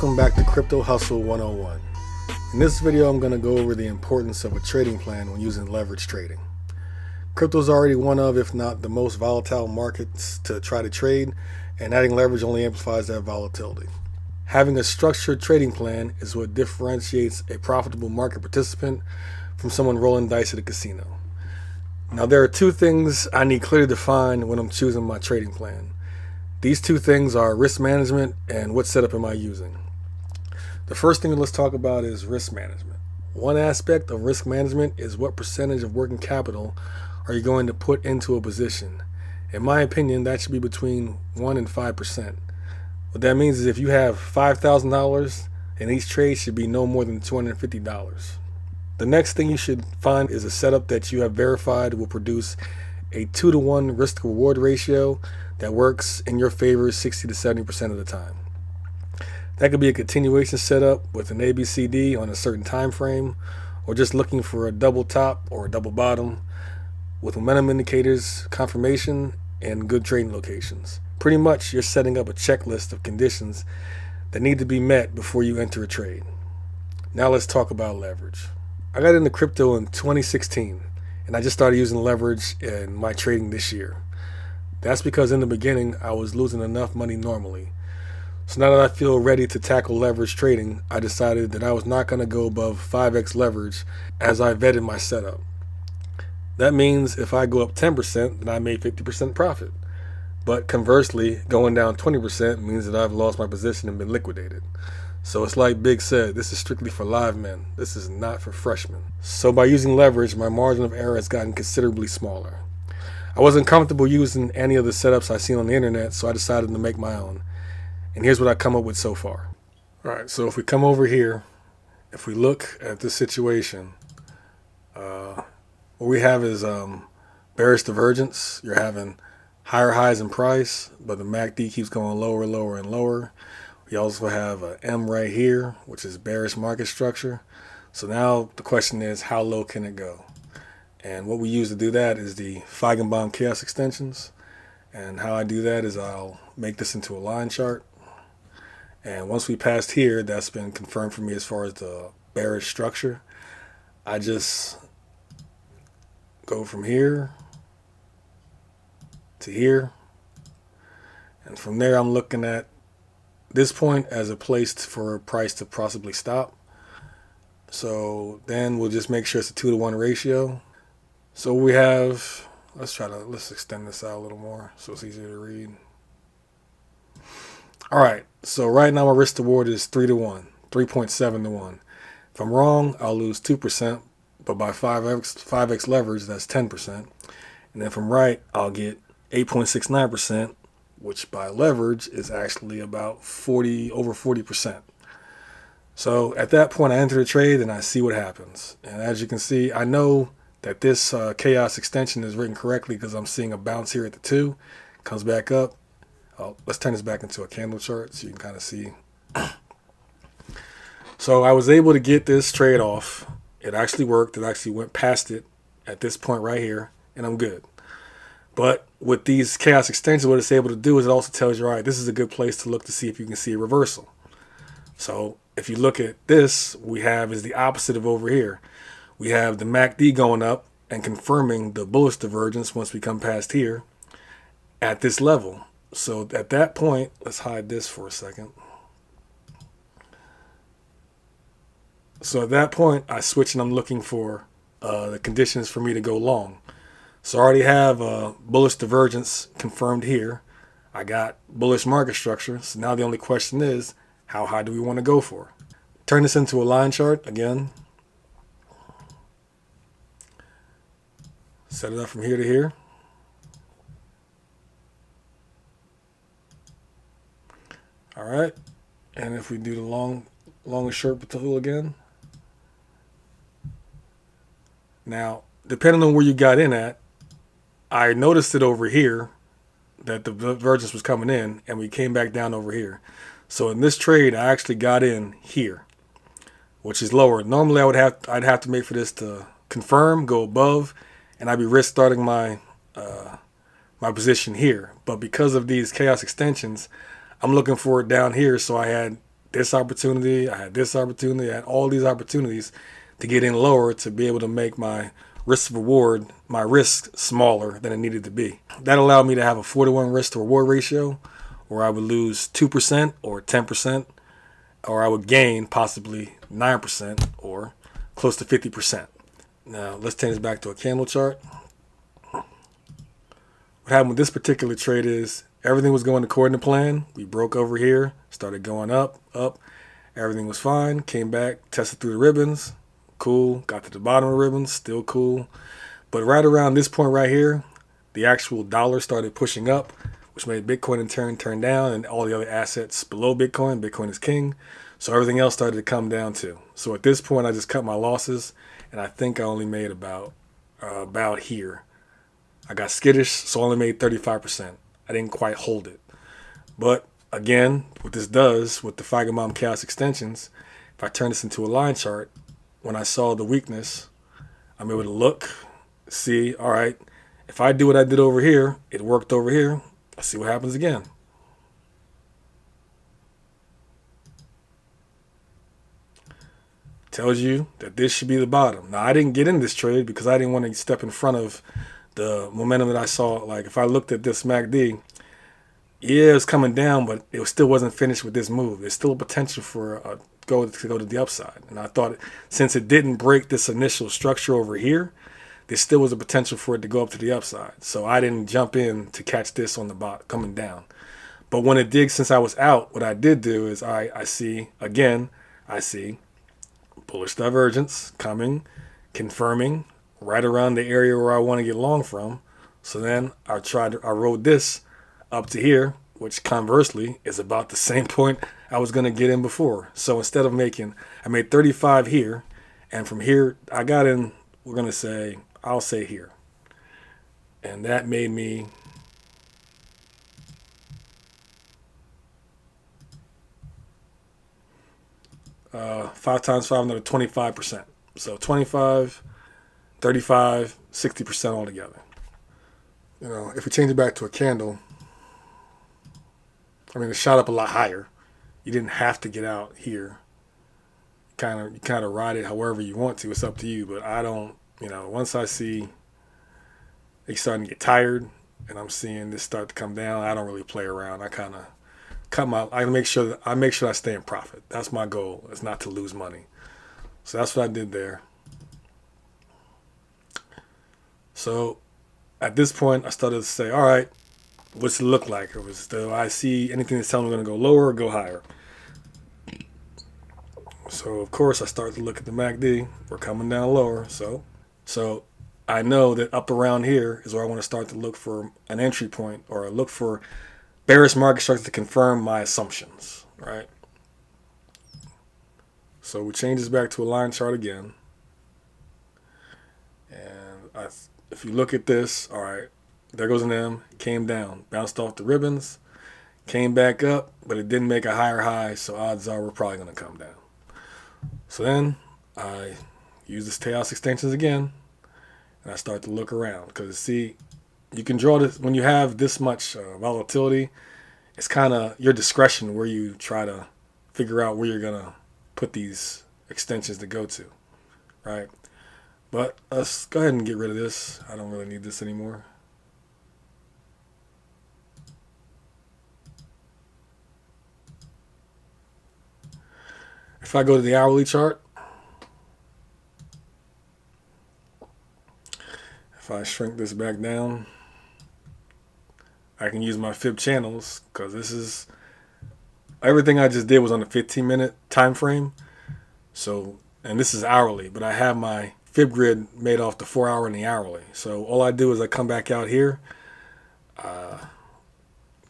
Welcome back to Crypto Hustle 101. In this video, I'm going to go over the importance of a trading plan when using leverage trading. Crypto is already one of, if not the most volatile markets to try to trade, and adding leverage only amplifies that volatility. Having a structured trading plan is what differentiates a profitable market participant from someone rolling dice at a casino. Now, there are two things I need clearly defined when I'm choosing my trading plan. These two things are risk management and what setup am I using. The first thing let's talk about is risk management. One aspect of risk management is what percentage of working capital are you going to put into a position. In my opinion, that should be between 1 and 5%. What that means is if you have $5,000, and each trade should be no more than $250. The next thing you should find is a setup that you have verified will produce a 2-to-1 risk-to-reward ratio that works in your favor 60 to 70% of the time. That could be a continuation setup with an ABCD on a certain time frame, or just looking for a double top or a double bottom with momentum indicators, confirmation, and good trading locations. Pretty much you're setting up a checklist of conditions that need to be met before you enter a trade. Now let's talk about leverage. I got into crypto in 2016, and I just started using leverage in my trading this year. That's because in the beginning, I was losing enough money normally. So now that I feel ready to tackle leverage trading, I decided that I was not going to go above 5x leverage as I vetted my setup. That means if I go up 10%, then I made 50% profit. But conversely, going down 20% means that I've lost my position and been liquidated. So it's like Big said, this is strictly for live men. This is not for freshmen. So by using leverage, my margin of error has gotten considerably smaller. I wasn't comfortable using any of the setups I seen on the internet, so I decided to make my own. And here's what I come up with so far. All right, so if we come over here, if we look at this situation, what we have is bearish divergence. You're having higher highs in price, but the MACD keeps going lower, lower, and lower. We also have a M right here, which is bearish market structure. So now the question is, how low can it go? And what we use to do that is the Feigenbaum chaos extensions. And how I do that is I'll make this into a line chart. And once we passed here, that's been confirmed for me as far as the bearish structure. I just go from here to here. And from there, I'm looking at this point as a place for a price to possibly stop. So then we'll just make sure it's a 2-to-1 ratio. So we have, let's extend this out a little more so it's easier to read. All right, so right now my risk to reward is 3-to-1, 3.7 to 1. If I'm wrong, I'll lose 2%, but by 5x leverage, that's 10%. And then if I'm right, I'll get 8.69%, which by leverage is actually about over 40%. So at that point, I enter the trade and I see what happens. And as you can see, I know that this chaos extension is written correctly because I'm seeing a bounce here at the 2, comes back up. Let's turn this back into a candle chart so you can kind of see. So I was able to get this trade off. It actually worked. It actually went past it at this point right here, and I'm good. But with these chaos extensions, what it's able to do is it also tells you, all right, this is a good place to look to see if you can see a reversal. So if you look at this, we have is the opposite of over here. We have the MACD going up and confirming the bullish divergence once we come past here at this level. So at that point, let's hide this for a second. So at that point, I switch and I'm looking for the conditions for me to go long. So I already have a bullish divergence confirmed here. I got bullish market structure. So now the only question is, how high do we want to go for? Turn this into a line chart again. Set it up from here to here. All right. And if we do the long and short tool again. Now, depending on where you got in at, I noticed it over here that the divergence was coming in and we came back down over here. So in this trade, I actually got in here, which is lower. Normally I'd have to make for this to confirm, go above, and I'd be risk starting my position here. But because of these chaos extensions, I'm looking for it down here, so I had this opportunity, I had this opportunity, I had all these opportunities to get in lower to be able to make my risk reward, my risk smaller than it needed to be. That allowed me to have a 4-to-1 risk to reward ratio, where I would lose 2% or 10%, or I would gain possibly 9% or close to 50%. Now let's take this back to a candle chart. What happened with this particular trade is everything was going according to plan. We broke over here, started going up, up. Everything was fine. Came back, tested through the ribbons. Cool. Got to the bottom of the ribbons. Still cool. But right around this point right here, the actual dollar started pushing up, which made Bitcoin in turn turn down, and all the other assets below Bitcoin. Bitcoin is king. So everything else started to come down too. So at this point, I just cut my losses, and I think I only made about here. I got skittish, so I only made 35%. I didn't quite hold it. But again, what this does with the Feigenbaum Chaos extensions, if I turn this into a line chart, when I saw the weakness, I'm able to look, see, all right, if I do what I did over here, it worked over here. Let's see what happens again. Tells you that this should be the bottom. Now, I didn't get in this trade because I didn't want to step in front of the momentum that I saw. Like if I looked at this MACD, yeah, it was coming down, but it still wasn't finished with this move. There's still a potential for a go to the upside. And I thought since it didn't break this initial structure over here, there still was a potential for it to go up to the upside. So I didn't jump in to catch this on the bottom coming down. But when it did, since I was out, what I did do is I see bullish divergence coming, confirming right around the area where I want to get long from. So then I rode this up to here, which conversely is about the same point I was going to get in before. So instead of I made 35 here, and from here I got in, I'll say here. And that made me five times five, another 25%. So 25, 35, 60% altogether. You know, if we change it back to a candle, I mean, it shot up a lot higher. You didn't have to get out here. You kind of ride it however you want to. It's up to you. But I don't, once I see it starting to get tired and I'm seeing this start to come down, I don't really play around. I make sure I stay in profit. That's my goal. It's not to lose money. So that's what I did there. So at this point, I started to say, all right, what's it look like? Do I see anything that's telling me I'm going to go lower or go higher? So of course I start to look at the MACD. We're coming down lower. So I know that up around here is where I want to start to look for an entry point, or look for bearish market structure to confirm my assumptions, right? So we change this back to a line chart again. And if you look at this, all right, there goes an M, came down, bounced off the ribbons, came back up, but it didn't make a higher high, so odds are we're probably going to come down. So then I use this chaos extensions again, and I start to look around, because see, you can draw this when you have this much volatility. It's kind of your discretion where you try to figure out where you're going to put these extensions to go to, right? But let's go ahead and get rid of this. I don't really need this anymore. If I go to the hourly chart, if I shrink this back down, I can use my fib channels, because this is everything I just did was on a 15-minute time frame. So, and this is hourly, but I have my fib grid made off the 4-hour and the hourly. So all I do is I come back out here,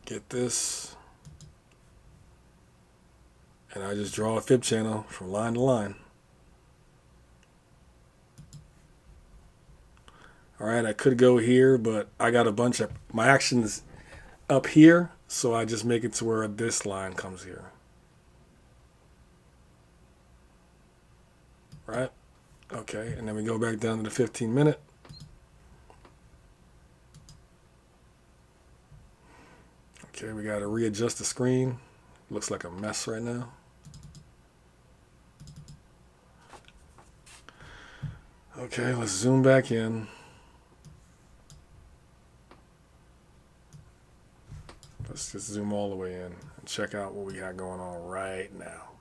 get this, and I just draw a fib channel from line to line. All right, I could go here, but I got a bunch of my actions up here, so I just make it to where this line comes here. Right? Okay, and then we go back down to the 15-minute. Okay, we got to readjust the screen. Looks like a mess right now. Okay, let's zoom back in. Let's just zoom all the way in and check out what we got going on right now.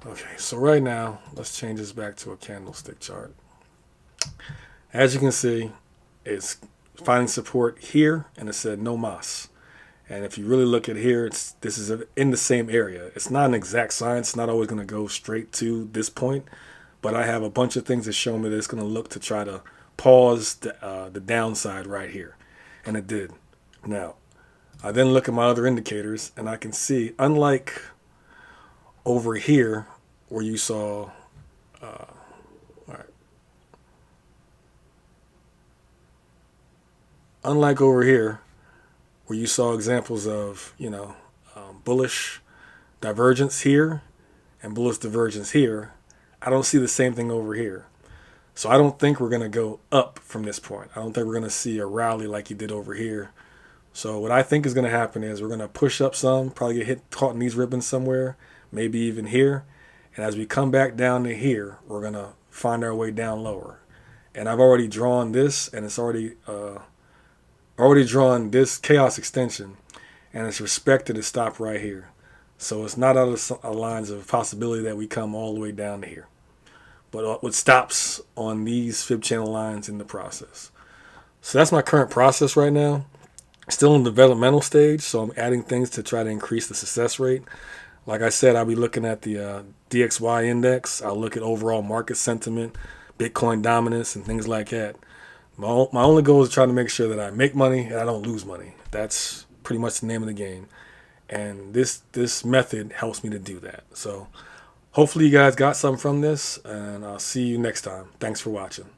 Okay, so right now, let's change this back to a candlestick chart. As you can see, it's finding support here, and it said no mas. And if you really look at here, this is in the same area. It's not an exact science. It's not always going to go straight to this point, but I have a bunch of things that show me that it's going to look to try to pause the downside right here, and it did. Now, I then look at my other indicators, and I can see, unlike over here where you saw, all right, unlike over here where you saw examples of, bullish divergence here and bullish divergence here, I don't see the same thing over here. So I don't think we're going to go up from this point. I don't think we're going to see a rally like you did over here. So what I think is going to happen is we're going to push up some, probably get caught in these ribbons somewhere, maybe even here. And as we come back down to here, we're going to find our way down lower. And I've already drawn this, and it's already drawn this chaos extension, and it's respected to stop right here. So it's not out of lines of possibility that we come all the way down to here. But what stops on these fib channel lines in the process. So that's my current process right now. Still in developmental stage, so I'm adding things to try to increase the success rate. Like I said, I'll be looking at the DXY index. I'll look at overall market sentiment, Bitcoin dominance, and things like that. My only goal is to try to make sure that I make money and I don't lose money. That's pretty much the name of the game. And this method helps me to do that. So hopefully you guys got something from this, and I'll see you next time. Thanks for watching.